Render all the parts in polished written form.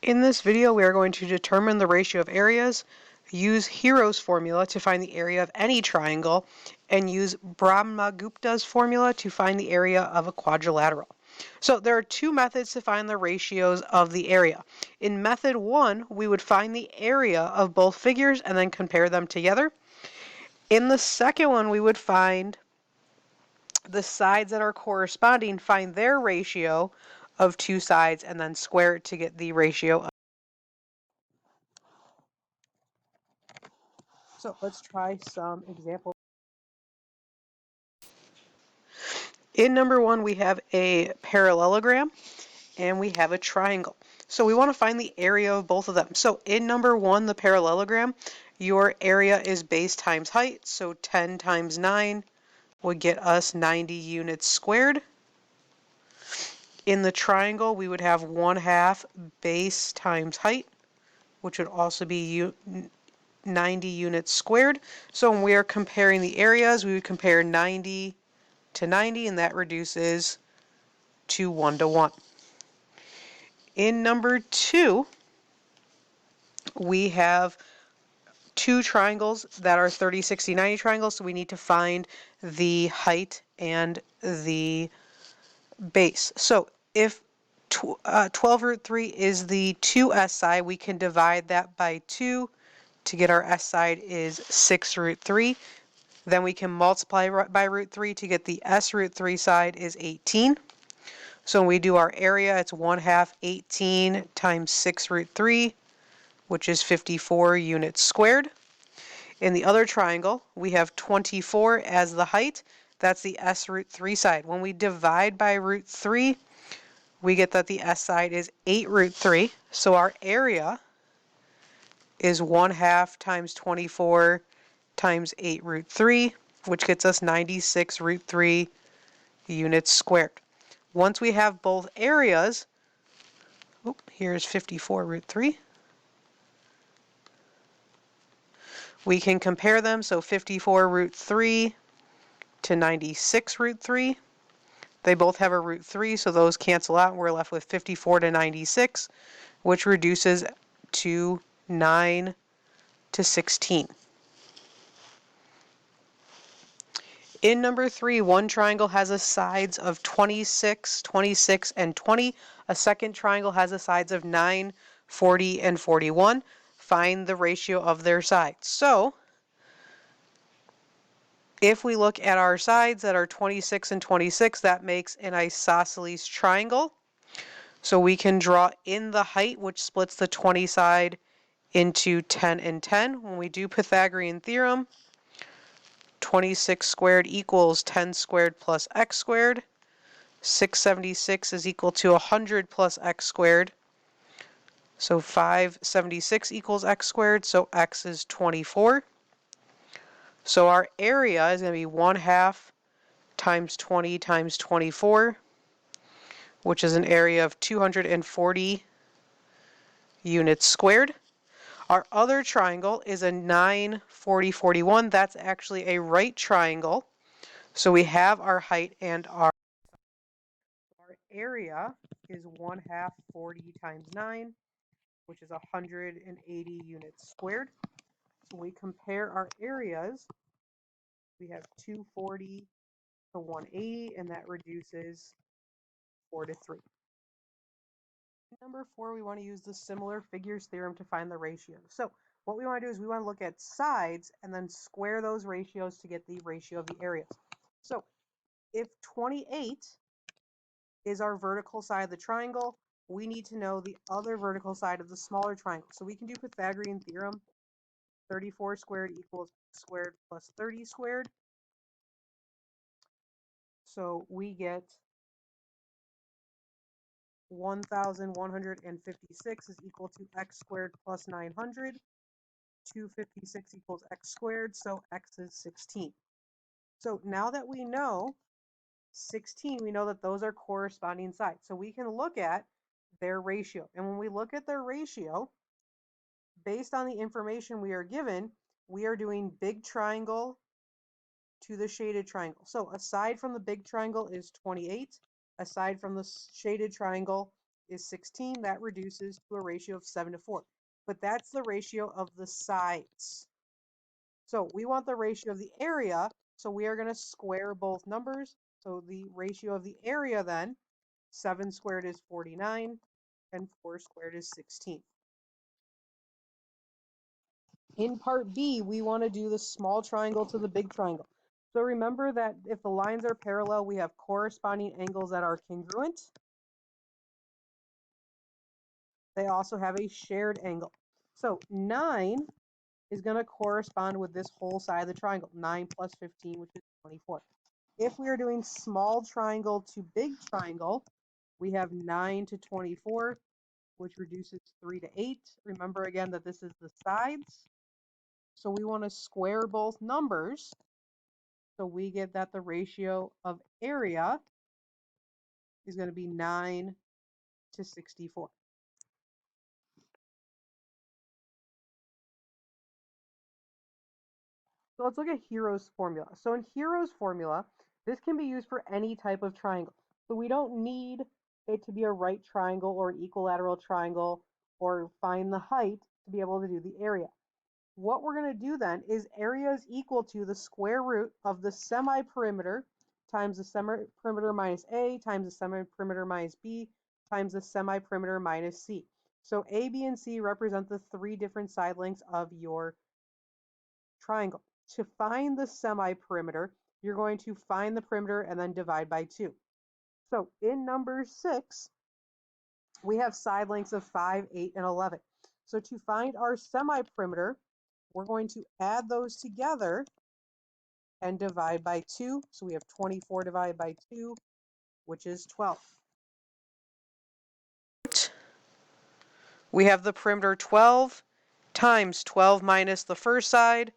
In this video, we are going to determine the ratio of areas, use Hero's formula to find the area of any triangle, and use Brahmagupta's formula to find the area of a quadrilateral. So there are two methods to find the ratios of the area. In method 1, we would find the area of both figures and then compare them together. In the second one, we would find the sides that are corresponding, find their ratio of two sides, and then square it to get the ratio. So let's try some examples. In number 1, we have a parallelogram and we have a triangle. So we want to find the area of both of them. So in number 1, the parallelogram, your area is base times height. So 10 times 9 would get us 90 units squared. In the triangle, we would have 1/2 base times height, which would also be 90 units squared. So when we are comparing the areas, we would compare 90 to 90, and that reduces to 1 to 1. In number 2, we have two triangles that are 30, 60, 90 triangles, so we need to find the height and the base. So if 12 root 3 is the 2s side, we can divide that by 2 to get our s side is 6 root 3. Then we can multiply by root 3 to get the s root 3 side is 18. So when we do our area, it's 1/2 18 times 6 root 3, which is 54 units squared. In the other triangle, we have 24 as the height. That's the s root 3 side. When we divide by root 3, we get that the s side is 8 root 3. So our area is 1/2 times 24 times 8 root 3, which gets us 96 root 3 units squared. Once we have both areas, here's 54 root 3. We can compare them, so 54 root 3 to 96 root 3. They both have a root 3, so those cancel out, and we're left with 54 to 96, which reduces to 9 to 16. In number 3, one triangle has a sides of 26, 26, and 20. A second triangle has a sides of 9, 40, and 41. Find the ratio of their sides. So if we look at our sides that are 26 and 26, that makes an isosceles triangle. So we can draw in the height, which splits the 20 side into 10 and 10. When we do Pythagorean theorem, 26 squared equals 10 squared plus x squared. 676 is equal to 100 plus x squared. So 576 equals x squared, so x is 24. So our area is going to be 1/2 times 20 times 24, which is an area of 240 units squared. Our other triangle is a 9, 40, 41. That's actually a right triangle. So we have our height and our area is 1/2 40 times 9, which is 180 units squared. So we compare our areas. We have 240 to 180, and that reduces 4 to 3. Number 4, we want to use the similar figures theorem to find the ratio. So what we want to do is we want to look at sides and then square those ratios to get the ratio of the areas. So if 28 is our vertical side of the triangle, we need to know the other vertical side of the smaller triangle. So we can do Pythagorean theorem. 34 squared equals x squared plus 30 squared. So we get 1,156 is equal to x squared plus 900. 256 equals x squared, so x is 16. So now that we know 16, we know that those are corresponding sides. So we can look at their ratio. And when we look at their ratio, based on the information we are given, we are doing big triangle to the shaded triangle. So aside from the big triangle is 28. Aside from the shaded triangle is 16. That reduces to a ratio of 7 to 4. But that's the ratio of the sides. So we want the ratio of the area, so we are going to square both numbers. So the ratio of the area then, 7 squared is 49, and 4 squared is 16. In part B, we want to do the small triangle to the big triangle. So remember that if the lines are parallel, we have corresponding angles that are congruent. They also have a shared angle. So 9 is going to correspond with this whole side of the triangle, 9 plus 15, which is 24. If we are doing small triangle to big triangle, we have 9 to 24, which reduces 3 to 8. Remember again that this is the sides. So we want to square both numbers. So we get that the ratio of area is going to be 9 to 64. So let's look at Hero's formula. So in Hero's formula, this can be used for any type of triangle. So we don't need it to be a right triangle or an equilateral triangle or find the height to be able to do the area. What we're going to do then is area is equal to the square root of the semi-perimeter times the semi-perimeter minus A times the semi-perimeter minus B times the semi-perimeter minus C. So A, B, and C represent the 3 different side lengths of your triangle. To find the semi-perimeter, you're going to find the perimeter and then divide by 2. So in number 6, we have side lengths of 5, 8, and 11. So to find our semi-perimeter, we're going to add those together and divide by 2. So we have 24 divided by 2, which is 12. We have the perimeter 12 times 12 minus the first side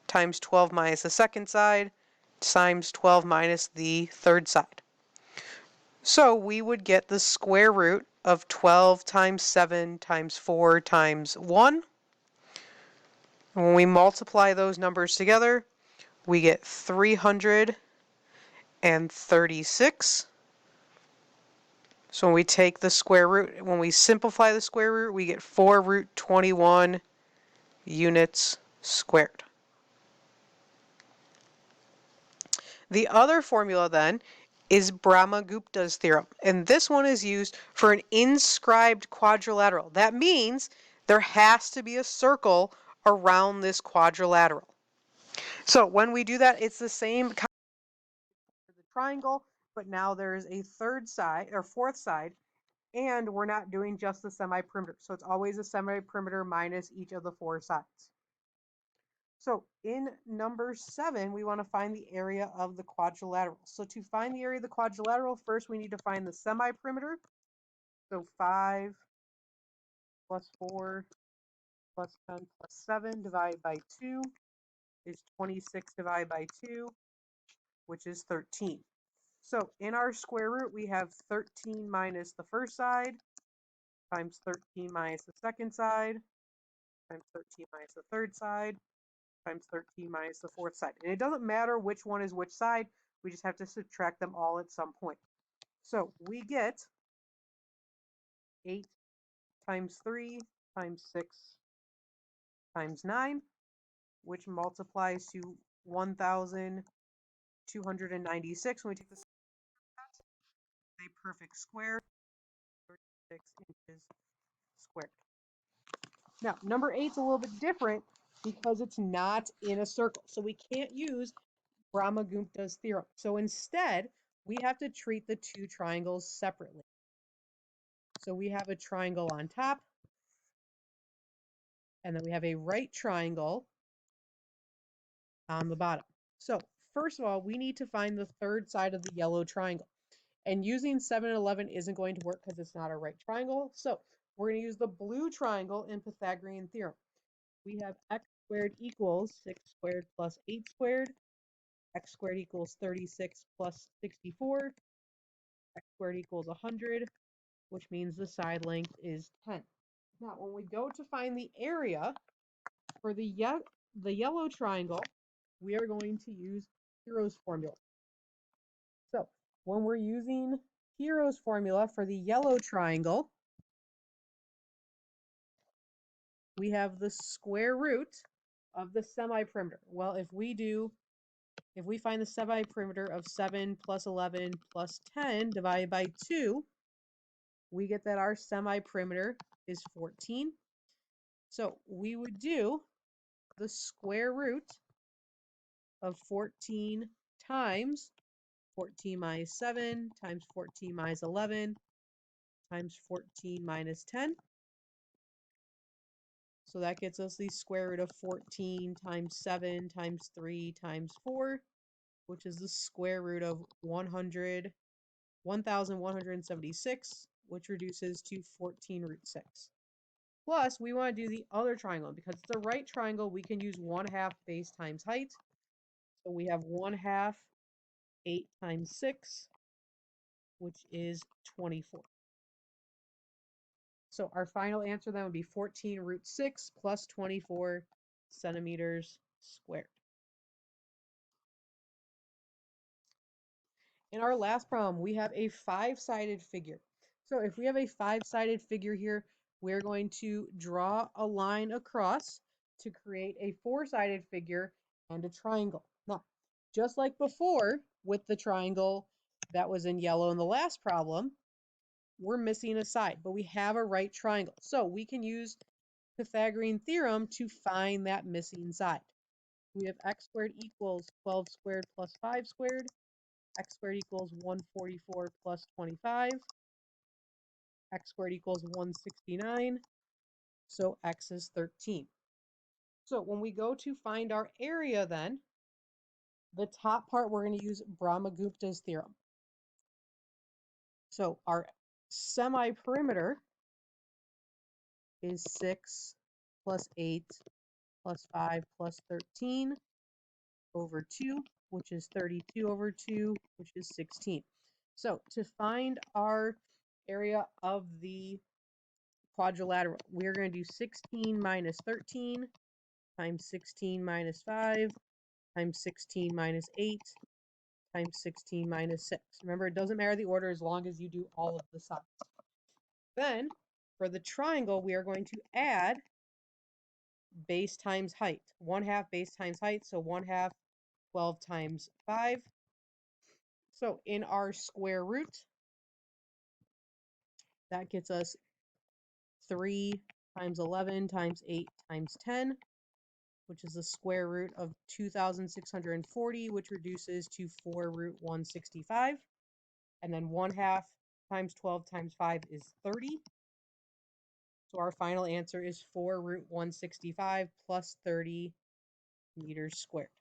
times 12 minus the second side times 12 minus the third side. So we would get the square root of 12 times 7 times 4 times 1. When we multiply those numbers together, we get 336. So when we take the square root, when we simplify the square root, we get 4 root 21 units squared. The other formula then is Brahmagupta's theorem, and this one is used for an inscribed quadrilateral. That means there has to be a circle around this quadrilateral. So when we do that, it's the same kind of the triangle, but now there's a third side or fourth side, and we're not doing just the semi-perimeter. So it's always a semi-perimeter minus each of the 4 sides. So in number 7, we want to find the area of the quadrilateral. So to find the area of the quadrilateral, first we need to find the semi-perimeter. So 5 plus 4 plus 10 plus 7 divided by 2 is 26 divided by 2, which is 13. So in our square root, we have 13 minus the first side times 13 minus the second side times 13 minus the third side times 13 minus the fourth side. And it doesn't matter which one is which side, we just have to subtract them all at some point. So we get 8 times 3 times 6 times 9, which multiplies to 1,296. When we take this, a perfect square, 36 inches squared. Now, number 8 is a little bit different because it's not in a circle. So we can't use Brahmagupta's theorem. So instead, we have to treat the 2 triangles separately. So we have a triangle on top, and then we have a right triangle on the bottom. So first of all, we need to find the third side of the yellow triangle. And using 7 and 11 isn't going to work because it's not a right triangle. So we're going to use the blue triangle in Pythagorean theorem. We have x squared equals 6 squared plus 8 squared. X squared equals 36 plus 64. X squared equals 100, which means the side length is 10. Now, when we go to find the area for the yellow triangle, we are going to use Hero's formula. So when we're using Hero's formula for the yellow triangle, we have the square root of the semi-perimeter. Well, if we find the semi-perimeter of 7 plus 11 plus 10 divided by 2, we get that our semi-perimeter is 14. So we would do the square root of 14 times 14 minus 7 times 14 minus 11 times 14 minus 10. So that gets us the square root of 14 times 7 times 3 times 4, which is the square root of 1,176, which reduces to 14 root 6. Plus, we want to do the other triangle. Because it's a right triangle, we can use 1/2 base times height. So we have 1/2 8 times 6, which is 24. So our final answer then would be 14 root 6 plus 24 centimeters squared. In our last problem, we have a 5-sided figure. So if we have a 5-sided figure here, we're going to draw a line across to create a 4-sided figure and a triangle. Now, just like before with the triangle that was in yellow in the last problem, we're missing a side, but we have a right triangle. So we can use Pythagorean theorem to find that missing side. We have x squared equals 12 squared plus 5 squared. X squared equals 144 plus 25. X squared equals 169. So x is 13. So when we go to find our area then, the top part we're going to use Brahmagupta's theorem. So our semi-perimeter is 6 plus 8 plus 5 plus 13 over 2, which is 32 over 2, which is 16. So to find our area of the quadrilateral, we're going to do 16 minus 13 times 16 minus 5 times 16 minus 8 times 16 minus 6. Remember, it doesn't matter the order as long as you do all of the sides. Then, for the triangle, we are going to add base times height. 1/2 base times height, so 1/2 12 times 5. So in our square root, that gets us 3 times 11 times 8 times 10, which is the square root of 2,640, which reduces to 4 root 165. And then 1/2 times 12 times 5 is 30. So our final answer is 4 root 165 plus 30 meters squared.